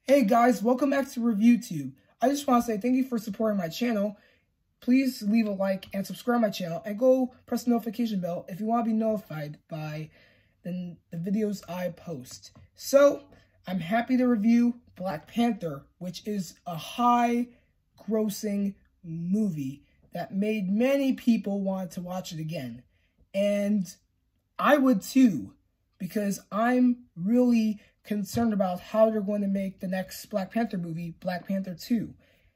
Hey guys, welcome back to ReviewTube. I just want to say thank you for supporting my channel. Please leave a like and subscribe my channel and go press the notification bell if you want to be notified by the videos I post. So, I'm happy to review Black Panther, which is a high-grossing movie that made many people want to watch it again. And I would too, because I'm really concerned about how they're going to make the next Black Panther movie, Black Panther 2.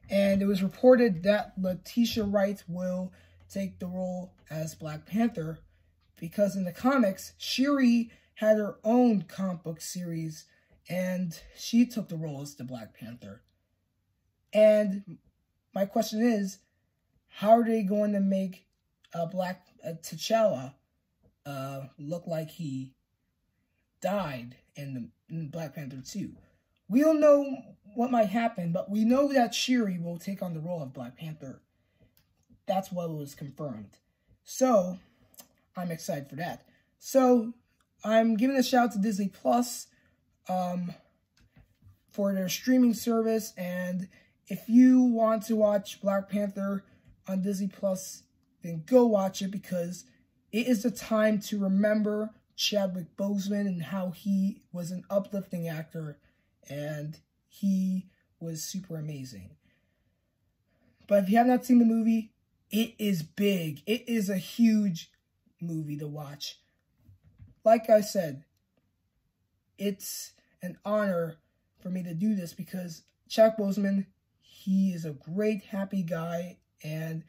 And it was reported that Letitia Wright will take the role as Black Panther because in the comics, Shuri had her own comic book series and she took the role as the Black Panther. And my question is, how are they going to make T'Challa look like he died in Black Panther 2? We don't know what might happen, but we know that Shuri will take on the role of Black Panther. That's what was confirmed. So, I'm excited for that. So, I'm giving a shout out to Disney Plus for their streaming service, and if you want to watch Black Panther on Disney Plus, then go watch it because it is the time to remember Chadwick Boseman and how he was an uplifting actor and he was super amazing. But if you have not seen the movie, it is big. It is a huge movie to watch. Like I said, it's an honor for me to do this because Chadwick Boseman, he is a great, happy guy, and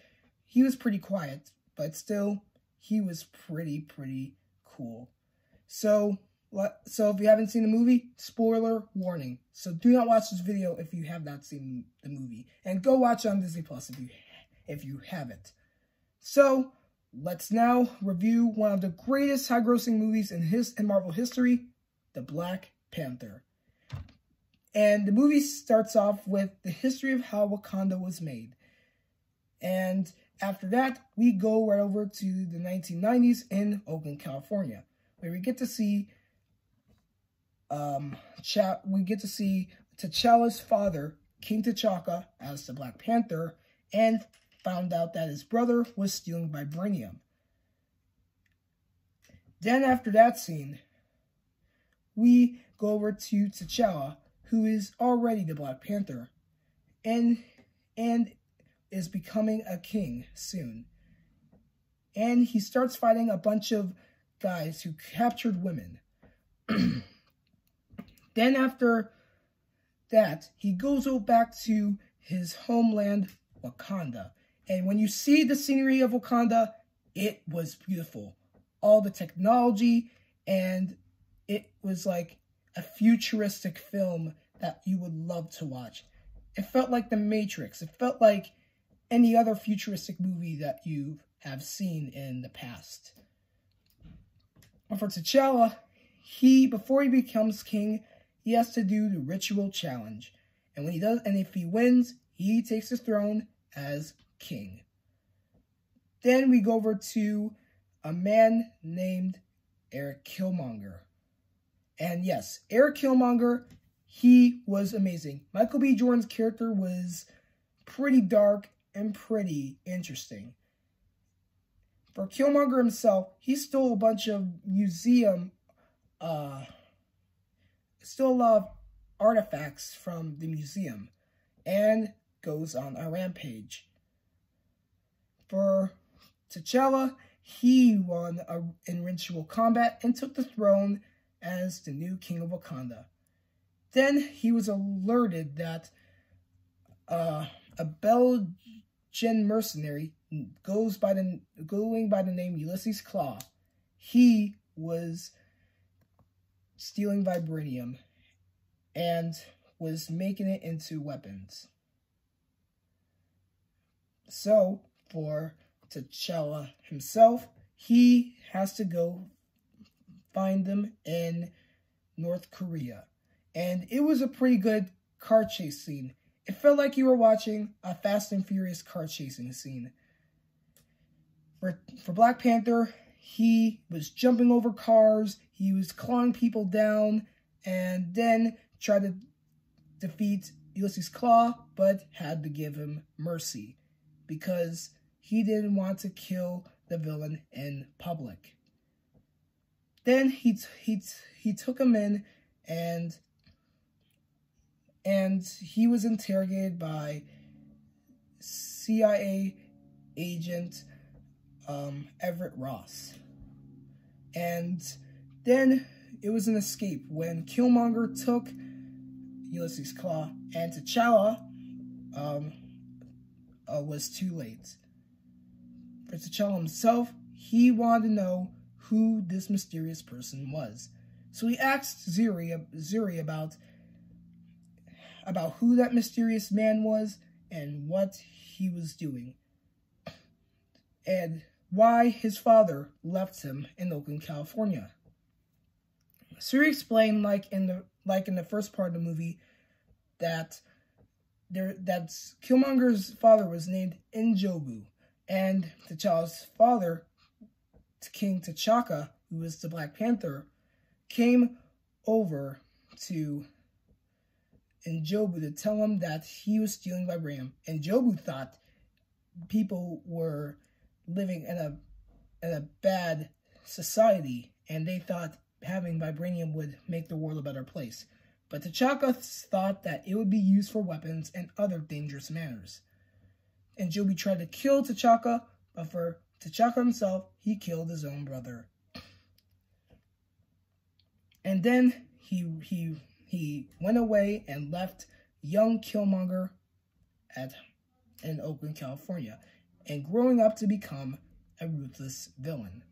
he was pretty quiet, but still, he was pretty cool. So if you haven't seen the movie, spoiler warning. So do not watch this video if you have not seen the movie, and go watch it on Disney Plus if you haven't. So let's now review one of the greatest high-grossing movies in Marvel history, The Black Panther. And the movie starts off with the history of how Wakanda was made. And after that, we go right over to the 1990s in Oakland, California, where we get to see T'Challa's father, King T'Chaka, as the Black Panther, and found out that his brother was stealing vibranium. Then after that scene, we go over to T'Challa, who is already the Black Panther, and is becoming a king soon. And he starts fighting a bunch of guys who captured women. Then after that, he goes back to his homeland, Wakanda. And when you see the scenery of Wakanda, it was beautiful. All the technology, and it was like a futuristic film that you would love to watch. It felt like The Matrix. It felt like any other futuristic movie that you have seen in the past. And for T'Challa, before he becomes king, he has to do the ritual challenge. And when he does, and if he wins, he takes the throne as king. Then we go over to a man named Eric Killmonger. And yes, Eric Killmonger, he was amazing. Michael B. Jordan's character was pretty dark and pretty interesting. For Killmonger himself, he stole a bunch of stole a lot of artifacts from the museum and goes on a rampage. For T'Challa, he won in ritual combat and took the throne as the new king of Wakanda. Then he was alerted that a Belgian mercenary going by the name Ulysses Claw, he was stealing vibranium and was making it into weapons. So, for T'Challa himself, he has to go find them in North Korea. And it was a pretty good car chase scene. It felt like you were watching a Fast and Furious car chasing scene. For Black Panther, he was jumping over cars, he was clawing people down, and then tried to defeat Ulysses Claw, but had to give him mercy because he didn't want to kill the villain in public. Then he took him in, and he was interrogated by CIA agent Everett Ross. And then it was an escape when Killmonger took Ulysses Claw, and T'Challa was too late. For T'Challa himself, he wanted to know who this mysterious person was. So he asked Zuri about who that mysterious man was and what he was doing, and why his father left him in Oakland, California. Zuri explained, like in the first part of the movie, that Killmonger's father was named N'Jobu, and T'Challa's father, King T'Chaka, who was the Black Panther, came over to N'Jobu to tell him that he was stealing vibranium. And N'Jobu thought people were living in a bad society, and they thought having vibranium would make the world a better place. But T'Chaka thought that it would be used for weapons and other dangerous manners. And N'Jobu tried to kill T'Chaka, but for T'Chaka himself, he killed his own brother. And then he went away and left young Killmonger in Oakland, California, and growing up to become a ruthless villain.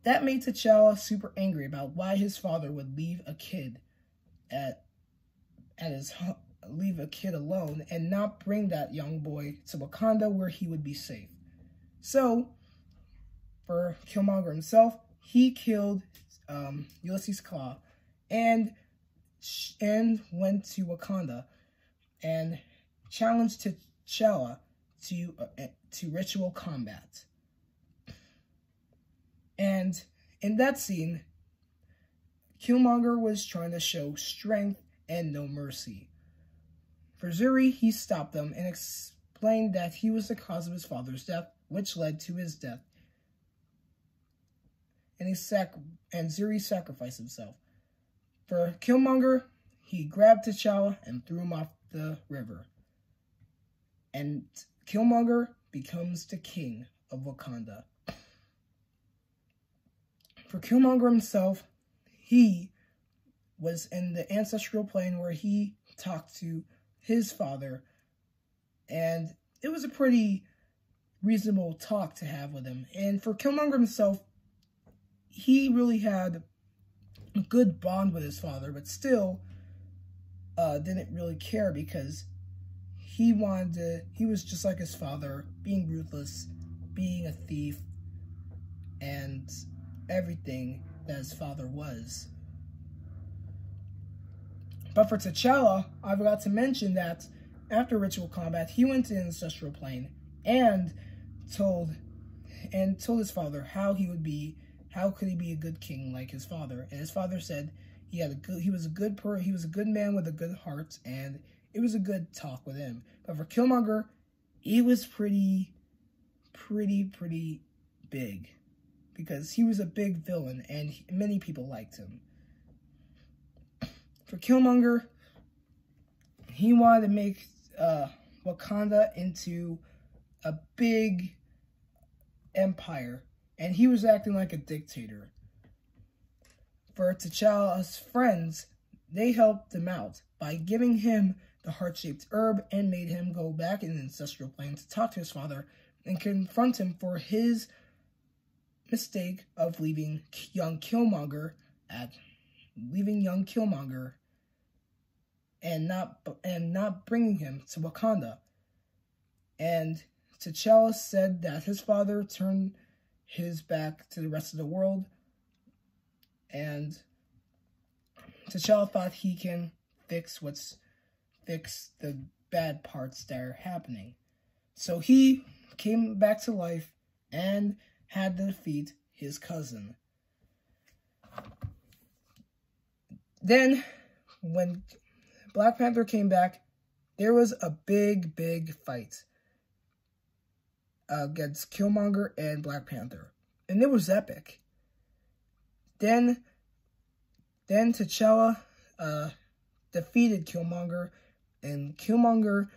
That made T'Challa super angry about why his father would leave a kid leave a kid alone and not bring that young boy to Wakanda where he would be safe. So, for Killmonger himself, he killed Ulysses Claw and went to Wakanda and challenged T'Challa to ritual combat. And in that scene, Killmonger was trying to show strength and no mercy. For Zuri, he stopped them and explained that he was the cause of his father's death, which led to his death. And Zuri sacrificed himself. For Killmonger, he grabbed T'Challa and threw him off the river. And Killmonger becomes the king of Wakanda. For Killmonger himself, he was in the ancestral plane where he talked to his father, and it was a pretty reasonable talk to have with him. And for Killmonger himself, he really had a good bond with his father, but still didn't really care because he was just like his father, being ruthless, being a thief, and everything that his father was. But for T'Challa, I forgot to mention that after ritual combat, he went to the ancestral plane and told his father how could he be a good king like his father. And his father said he was a good man with a good heart, and it was a good talk with him. But for Killmonger, he was pretty big, because he was a big villain and many people liked him. For Killmonger, he wanted to make Wakanda into a big empire, and he was acting like a dictator. For T'Challa's friends, they helped him out by giving him the heart-shaped herb and made him go back in the ancestral plane to talk to his father and confront him for his mistake of leaving young Killmonger and not bringing him to Wakanda. And T'Challa said that his father turned his back to the rest of the world, and T'Challa thought he can fix the bad parts that are happening. So he came back to life and had to defeat his cousin. Black Panther came back, there was a big, big fight against Killmonger and Black Panther. And it was epic. Then T'Challa defeated Killmonger, and Killmonger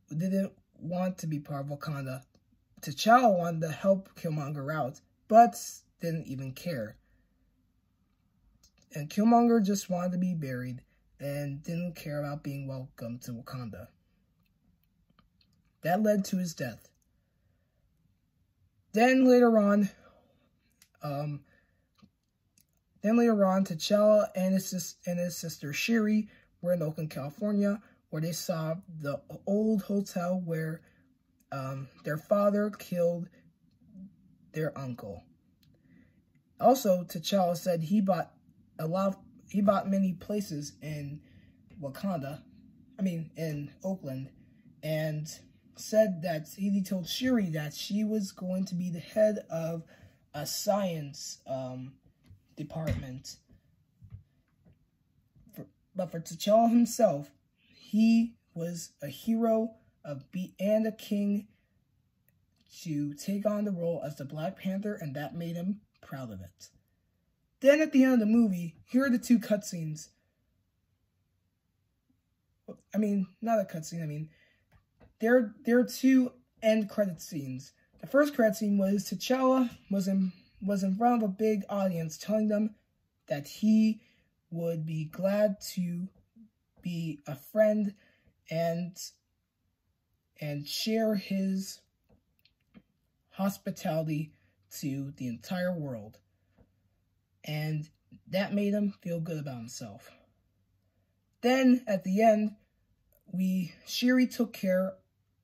didn't want to be part of Wakanda. T'Challa wanted to help Killmonger out, but didn't even care. And Killmonger just wanted to be buried and didn't care about being welcomed to Wakanda. That led to his death. Then later on, T'Challa and his sister Shuri were in Oakland, California, where they saw the old hotel where their father killed their uncle. Also, T'Challa said he bought many places in in Oakland, and said that he told Shuri that she was going to be the head of a science department. But for T'Challa himself, he was a hero and a king to take on the role as the Black Panther, and that made him proud of it. Then at the end of the movie, here are the two cutscenes. Not a cutscene, there are two end credit scenes. The first credit scene was T'Challa was in front of a big audience telling them that he would be glad to be a friend and share his hospitality to the entire world. And that made him feel good about himself. Then at the end, Shuri took care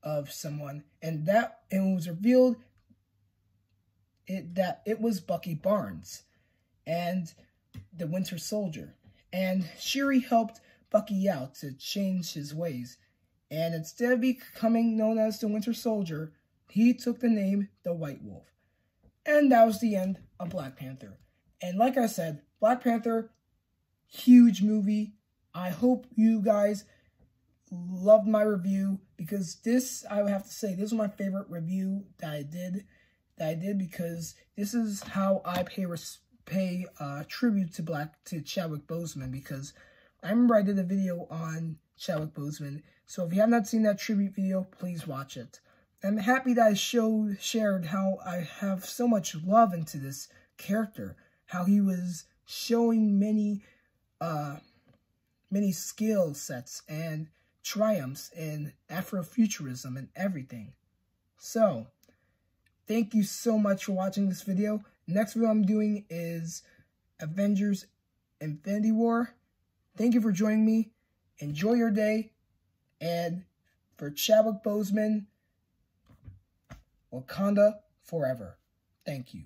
of someone, and it was revealed that it was Bucky Barnes and the Winter Soldier. And Shuri helped Bucky out to change his ways. And instead of becoming known as the Winter Soldier, he took the name the White Wolf. And that was the end of Black Panther. And like I said, Black Panther, huge movie. I hope you guys loved my review, because I would have to say, this was my favorite review that I did, because this is how I pay tribute to Chadwick Boseman, because I remember I did a video on Chadwick Boseman. So if you have not seen that tribute video, please watch it. I'm happy that I shared how I have so much love into this character, how he was showing many skill sets and triumphs in Afrofuturism and everything. So, thank you so much for watching this video. Next video I'm doing is Avengers Infinity War. Thank you for joining me. Enjoy your day. And for Chadwick Boseman, Wakanda Forever. Thank you.